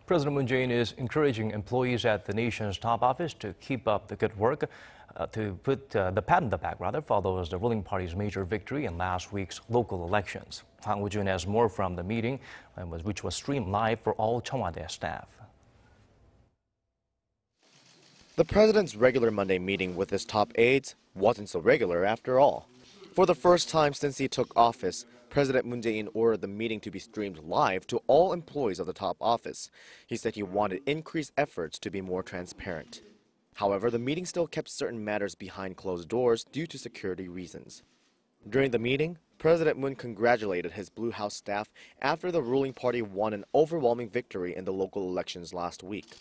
President Moon Jae-in is encouraging employees at the nation's top office to keep up the good work, to put the pat on the back, follows the ruling party's major victory in last week's local elections. Hwang Hojun has more from the meeting, which was streamed live for all Cheongwadae staff. The president's regular Monday meeting with his top aides wasn't so regular after all. For the first time since he took office, President Moon Jae-in ordered the meeting to be streamed live to all employees of the top office. He said he wanted increased efforts to be more transparent. However, the meeting still kept certain matters behind closed doors due to security reasons. During the meeting, President Moon congratulated his Blue House staff after the ruling party won an overwhelming victory in the local elections last week.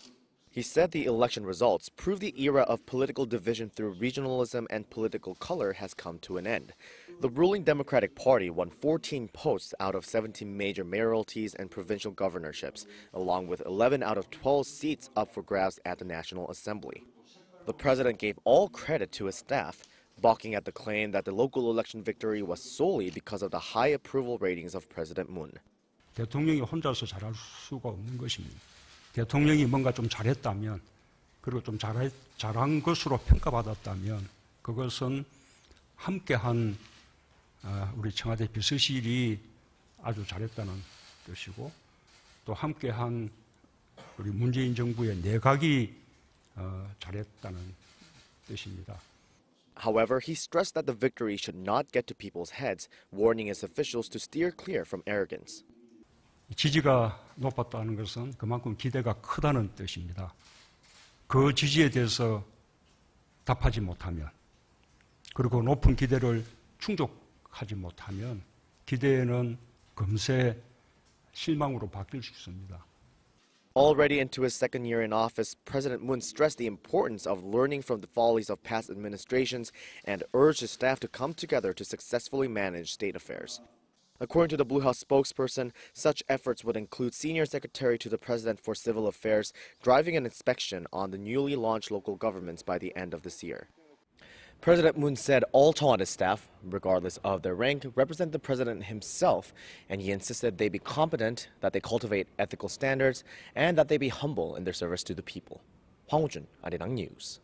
He said the election results prove the era of political division through regionalism and political color has come to an end. The ruling Democratic Party won 14 posts out of 17 major mayoralties and provincial governorships, along with 11 out of 12 seats up for grabs at the National Assembly. The president gave all credit to his staff, balking at the claim that the local election victory was solely because of the high approval ratings of President Moon. 대통령이 혼자서 잘할 수가 없는 것입니다. 대통령이 뭔가 좀 잘했다면, 그리고 좀 잘한 것으로 평가받았다면, 그것은 함께한 우리 청와대 비서실이 아주 잘했다는 뜻이고, 또 함께한 우리 문재인 정부의 내각이 잘했다는 뜻입니다. However, he stressed that the victory should not get to people's heads, warning his officials to steer clear from arrogance. 지지가 높았다는 것은 그만큼 기대가 크다는 뜻입니다. 그 지지에 대해서 답하지 못하면, 그리고 높은 기대를 충족하지 못하면 기대는 금세 실망으로 바뀔 수 있습니다. Already into his second year in office, President Moon stressed the importance of learning from the follies of past administrations and urged his staff to come together to successfully manage state affairs. According to the Blue House spokesperson, such efforts would include Senior Secretary to the President for Civil Affairs driving an inspection on the newly launched local governments by the end of this year. President Moon said all Cheongwadae staff, regardless of their rank, represent the president himself, and he insisted they be competent, that they cultivate ethical standards, and that they be humble in their service to the people. Hwang Hojun, Arirang News.